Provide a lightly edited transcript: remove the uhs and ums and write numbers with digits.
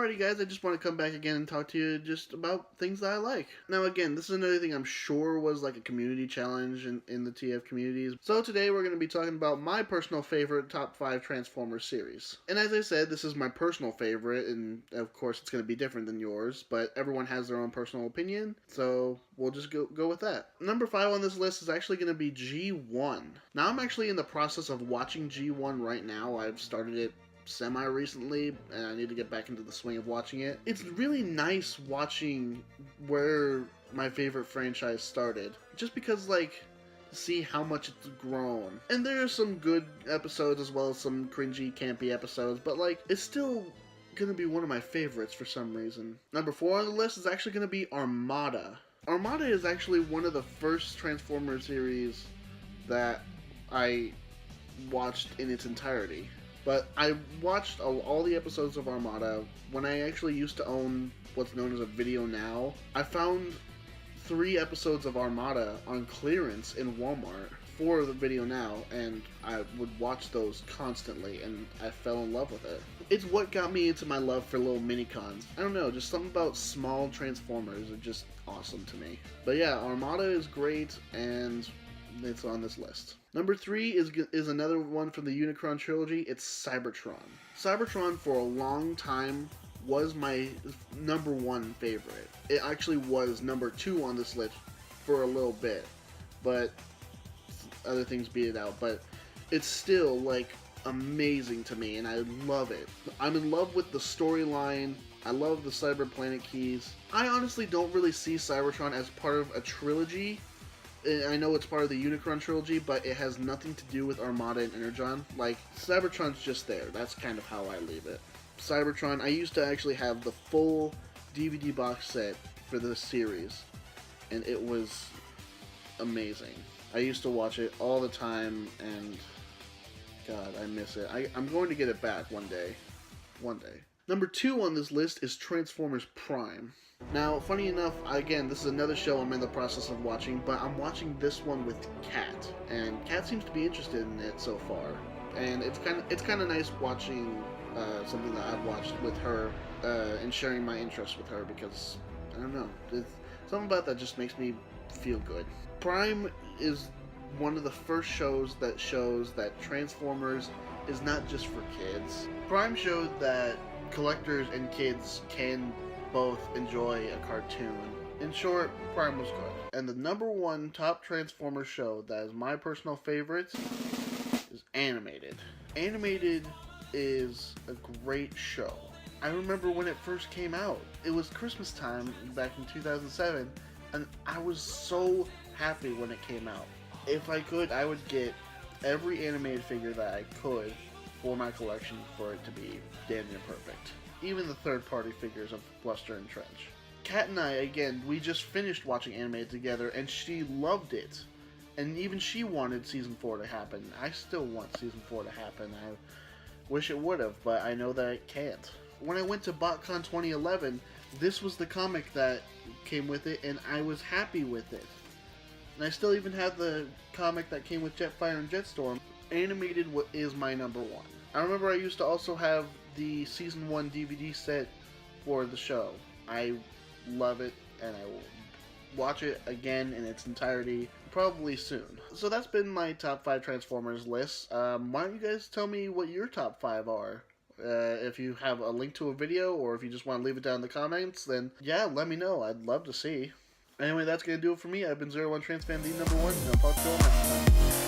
Alrighty guys, I just want to come back again and talk to you just about things that I like. Now again, this is another thing I'm sure was like a community challenge in the TF communities. So today we're going to be talking about my personal favorite top 5 Transformers series. And as I said, this is my personal favorite, and of course it's going to be different than yours, but everyone has their own personal opinion, so we'll just go with that. Number 5 on this list is actually going to be G1. Now I'm actually in the process of watching G1 right now. I've started it semi-recently, and I need to get back into the swing of watching it. It's really nice watching where my favorite franchise started, just because, like, see how much it's grown. And there are some good episodes as well as some cringy, campy episodes, but, like, it's still gonna be one of my favorites for some reason. Number 4 on the list is actually gonna be Armada. Armada is actually one of the first Transformers series that I watched in its entirety. But I watched all the episodes of Armada when I actually used to own what's known as a Video Now. I found 3 episodes of Armada on clearance in Walmart for the Video Now, and I would watch those constantly, and I fell in love with it. It's what got me into my love for little mini-cons. I don't know, just something about small Transformers are just awesome to me. But yeah, Armada is great, and it's on this list. Number 3 is another one from the Unicron trilogy. It's Cybertron. Cybertron for a long time was my number 1 favorite. It actually was number 2 on this list for a little bit, but other things beat it out. But it's still, like, amazing to me, and I love it. I'm in love with the storyline. I love the Cyber Planet keys. I honestly don't really see Cybertron as part of a trilogy. I know it's part of the Unicron trilogy, but it has nothing to do with Armada and Energon. Like, Cybertron's just there. That's kind of how I leave it. Cybertron, I used to actually have the full DVD box set for this series, and it was amazing. I used to watch it all the time, and God, I miss it. I'm going to get it back one day. One day. Number 2 on this list is Transformers Prime. Now, funny enough, again, this is another show I'm in the process of watching, but I'm watching this one with Kat, and Kat seems to be interested in it so far. And it's kind of nice watching something that I've watched with her and sharing my interest with her, because I don't know, something about that just makes me feel good. Prime is one of the first shows that Transformers is not just for kids. Prime showed that collectors and kids can both enjoy a cartoon. In short, Prime was good. And the number 1 top Transformers show that is my personal favorite is Animated. Animated is a great show. I remember when it first came out. It was Christmas time back in 2007, and I was so happy when it came out. If I could, I would get every animated figure that I could for my collection for it to be damn near perfect. Even the third-party figures of Bluster and Trench. Kat and I, again, we just finished watching Animated together, and she loved it. And even she wanted Season 4 to happen. I still want Season 4 to happen. I wish it would have, but I know that it can't. When I went to BotCon 2011, this was the comic that came with it, and I was happy with it. And I still even have the comic that came with Jetfire and Jetstorm. Animated is my number 1. I remember I used to also have the Season 1 DVD set for the show. I love it, and I will watch it again in its entirety probably soon. So that's been my top 5 Transformers list. Why don't you guys tell me what your top 5 are? If you have a link to a video, or if you just want to leave it down in the comments, then yeah, let me know. I'd love to see. Anyway, that's going to do it for me. I've been 01TRANSFAN, the number 1, and I'll talk to you all next time.